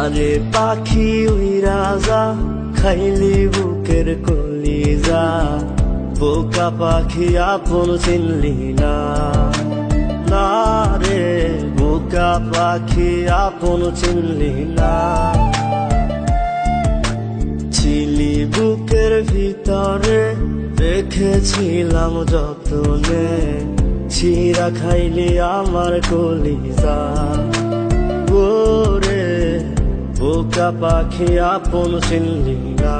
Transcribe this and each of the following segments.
জারে পাখি উইরা যা খাইলি বুকের কলিজা, বোকা পাখি আপন চিনলি না। না রে বোকা পাখি আপন চিনলি না। ছিলি বুকের ভিতরে রেখেছিলাম যতনে, ছিঁড়া খাইলি আমার কলিজা। ওরে বোকা পাখি আপন চিনলি না।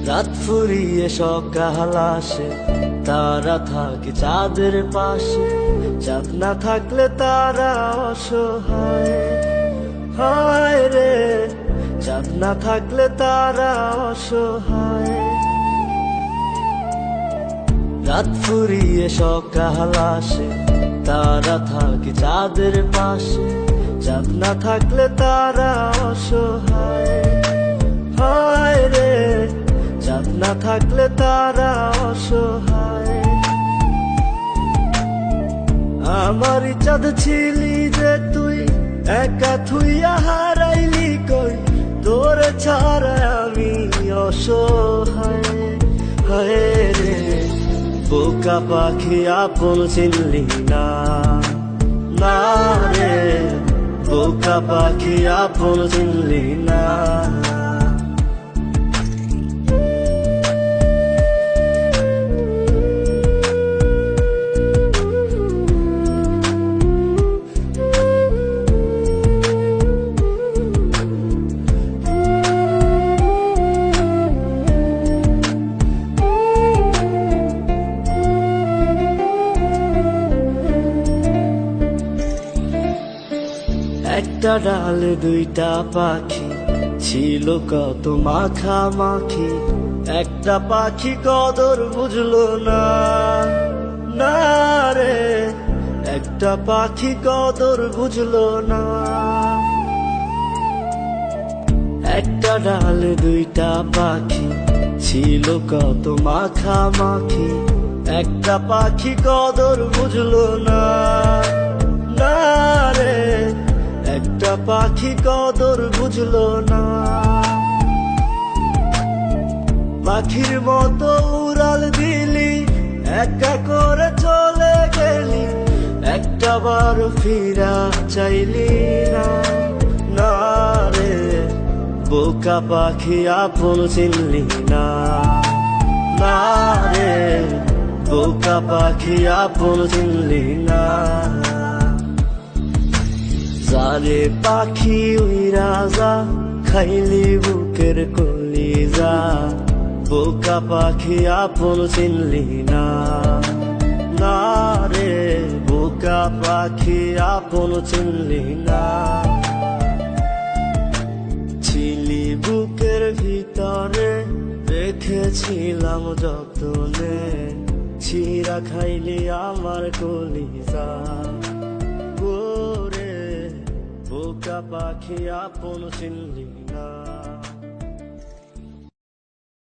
রাত ফুরিয়ে সকাল আসে, তারা থাকে চাঁদের পাশে। চাঁদ না থাকলে তারা অসহায়, হায় রে চাঁদ না থাকলে তারা অসহায়। রাত ফুরিয়ে সকাল আসে, তারা থাকে চাঁদের পাশে। চাঁদ না থাকলে তারা অসহায়, হায় রে চাঁদ না থাকলে তারা অসহায়। আমারই চাঁদ ছিলি যে তুই, একা থুইয়া হারাইলি কই। তোর ছাড়া আমি অসহায়, হায় রে বোকা পাখি আপন চিনলি না। না রে বোকা পাখি আপন চিনলি না। একটা ডালে দুইটা পাখি, ছিল কত মাখামাখি। একটা পাখি কদর বুঝলো না। না রে একটা পাখি কদর বুঝলো না। একটা ডালে দুইটা পাখি, ছিল কত মাখামাখি। একটা পাখি কদর বুঝলো না। না রে একটা পাখি কদর বুঝলো না। পাখির মতো উড়াল দিলি, একা করে চলে গেলি। একটা বার ফিরা চাইলি না। না রে বোকা পাখি আপন চিনলি না। না রে বোকা পাখি আপন চিনলি না। জারে পাখি উইরা যা খাইলি বুকের কলিজা, বোকা পাখি আপন চিনলি না। না রে বোকা পাখি আপন চিনলি না। ছিলি বুকের ভিতরে রেখেছিলাম যতনে, ছিঁড়া খাইলি আমার কলিজা। বোকা পাখি আপন চিনলি না।